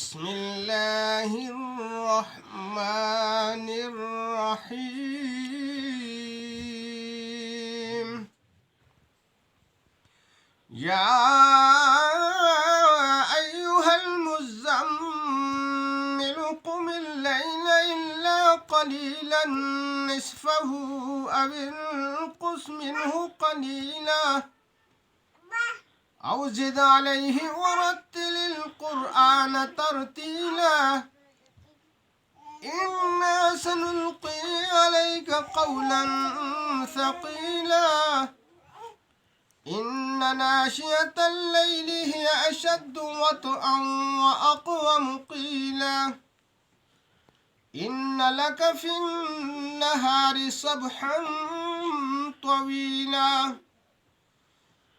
بسم الله الرحمن الرحيم. يا أيها المزمل قم الليل إلا قليلا نصفه أو انقص منه قليلا أو زد عليه ورتل القرآن ترتيلا إنا سنلقي عليك قولا ثقيلا إن ناشئة الليل هي أشد وطئا وأقوم قيلا إن لك في النهار سبحا طويلا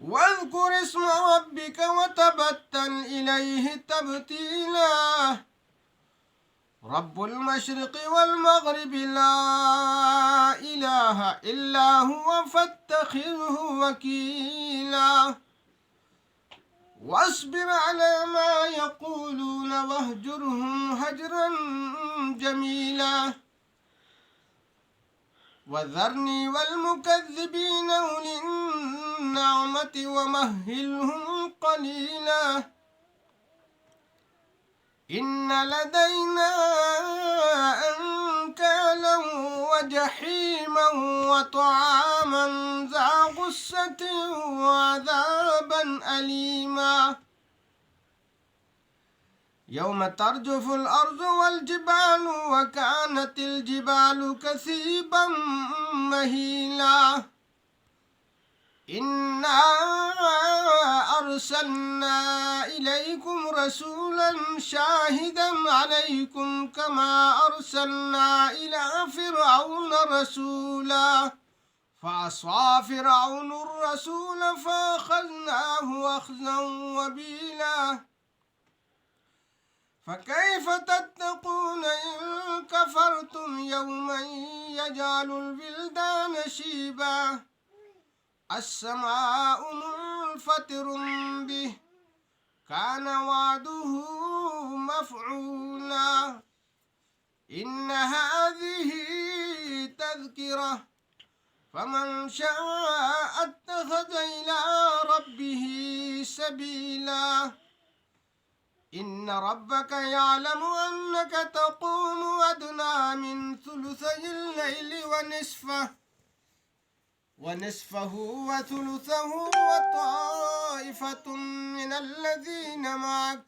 واذكر اسم ربك وتبتل إليه تبتيلا رب المشرق والمغرب لا إله إلا هو فاتخذه وكيلا واصبر على ما يقولون واهجرهم هجرا جميلا وذرني والمكذبين أولي النعمة ومهلهم قليلا إن لدينا أنكالا وجحيما وطعاما ذا غصة وعذابا أليما يوم ترجف الأرض والجبال وكانت الجبال كثيبا مهيلا إنا أرسلنا إليكم رسولا شاهدا عليكم كما أرسلنا إلى فرعون رسولا فعصى فرعون الرسول فأخذناه أخذا وبيلا فكيف تتقون إن كفرتم يوما يجعل الولدان شيبا السماء منفطر به كان وعده مفعولا إن هذه تذكرة فمن شاء اتخذ إلى ربه سبيلا إن ربك يعلم أنك تقوم أدنى من ثلثي الليل ونصفه وثلثه وطائفة من الذين معك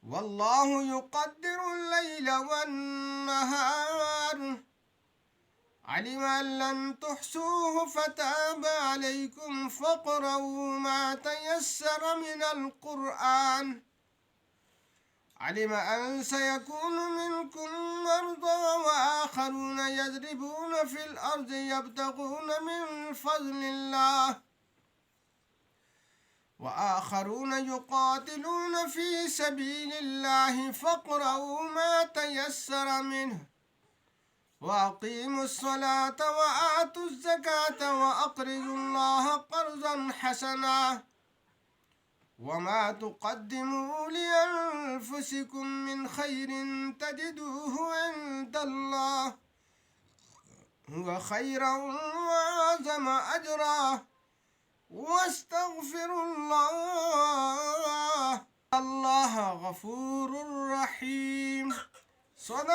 والله يقدر الليل والنهار علم أن لن تحصوه فتاب عليكم فاقرؤوا ما تيسر من القرآن علم أن سيكون منكم مرضى وآخرون يضربون في الأرض يبتغون من فضل الله وآخرون يقاتلون في سبيل الله فاقرؤوا ما تيسر منه وأقيموا الصلاة وآتوا الزكاة وأقرضوا الله قرضا حسنا وما تقدموا لأنفسكم من خير تجدوه عند الله هو خيرا وأعظم أجرا واستغفروا الله الله غفور رحيم. صدق